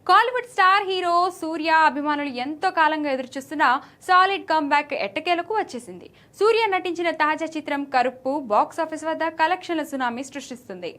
Kollywood star hero సూర్య అభిమానులు ఎంతో కాలంగా ఎదురుచూస్తున్న సాలిడ్ కమ్బ్యాక్ ఎట్టకేలకు వచ్చేసింది. సూర్య నటించిన తాజా చిత్రం కరుప్పు బాక్స్ ఆఫీస్ వద్ద కలెక్షన్ల సునామీ సృష్టిస్తుంది.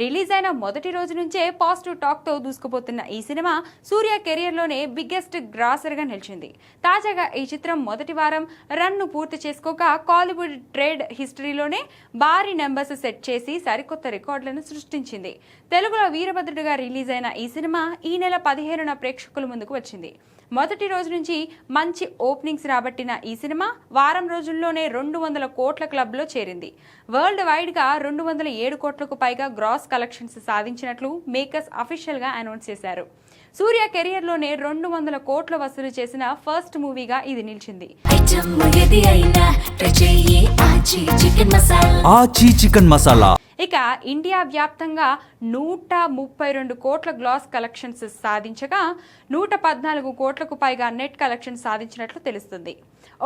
రిలీజ్ అయిన మొదటి రోజు నుంచే పాజిటివ్ టాక్ తో దూసుకుపోతున్న ఈ సినిమా సూర్య కెరియర్ లోనే బిగ్గెస్ట్ గ్రాసర్ గా నిలిచింది. తాజాగా ఈ చిత్రం మొదటి వారం రన్ ను పూర్తి చేసుకోక కాలీవుడ్ ట్రేడ్ హిస్టరీలోనే భారీ నెంబర్స్ సెట్ చేసి సరికొత్త రికార్డులను సృష్టించింది. తెలుగులో వీరభద్రుడిగా రిలీజ్ అయిన ఈ సినిమా ఈ నెల 15న ప్రేక్షకుల ముందుకు వచ్చింది. మొదటి రోజు నుంచి మంచి ఓపెనింగ్స్ రాబట్టిన ఈ సినిమా వారం రోజుల్లోనే 200 కోట్ల క్లబ్ లో చేరింది. వరల్డ్ వైడ్ గా 207 కోట్లకు పైగా గ్రాస్ కలెక్షన్స్ సాధించినట్లు మేకర్స్ అఫీషియల్ గా అనౌన్స్ చేశారు. సూర్య కెరియర్ లోనే 200 కోట్ల వసూలు చేసిన ఫస్ట్ మూవీగా ఇది నిలిచింది. ఇక ఇండియా వ్యాప్తంగా 132 కోట్ల గ్లాస్ కలెక్షన్స్ సాధించగా 114 కోట్లకు పైగా నెట్ కలెక్షన్ సాధించినట్లు తెలుస్తుంది.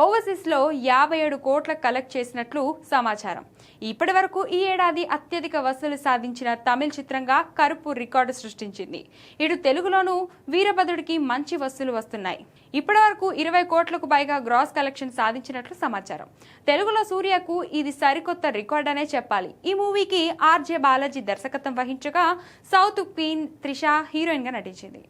ఓవర్సీస్ లో 57 కోట్ల కలెక్ట్ చేసినట్లు సమాచారం. ఇప్పటి వరకు ఈ ఏడాది అత్యధిక వసూలు సాధించిన తమిళ చిత్రంగా కరుపు రికార్డు సృష్టించింది. ఇటు తెలుగులోనూ వీరభద్రుడికి మంచి వసూలు వస్తున్నాయి. ఇప్పటి వరకు 20 కోట్లకు పైగా గ్రాస్ కలెక్షన్ సాధించినట్లు సమాచారం. తెలుగులో సూర్యకు ఇది సరికొత్త రికార్డ్ అనే చెప్పాలి. ఈ మూవీకి ఆర్జే బాలాజీ దర్శకత్వం వహించగా సౌత్ క్వీన్ త్రిష హీరోయిన్ గా నటించింది.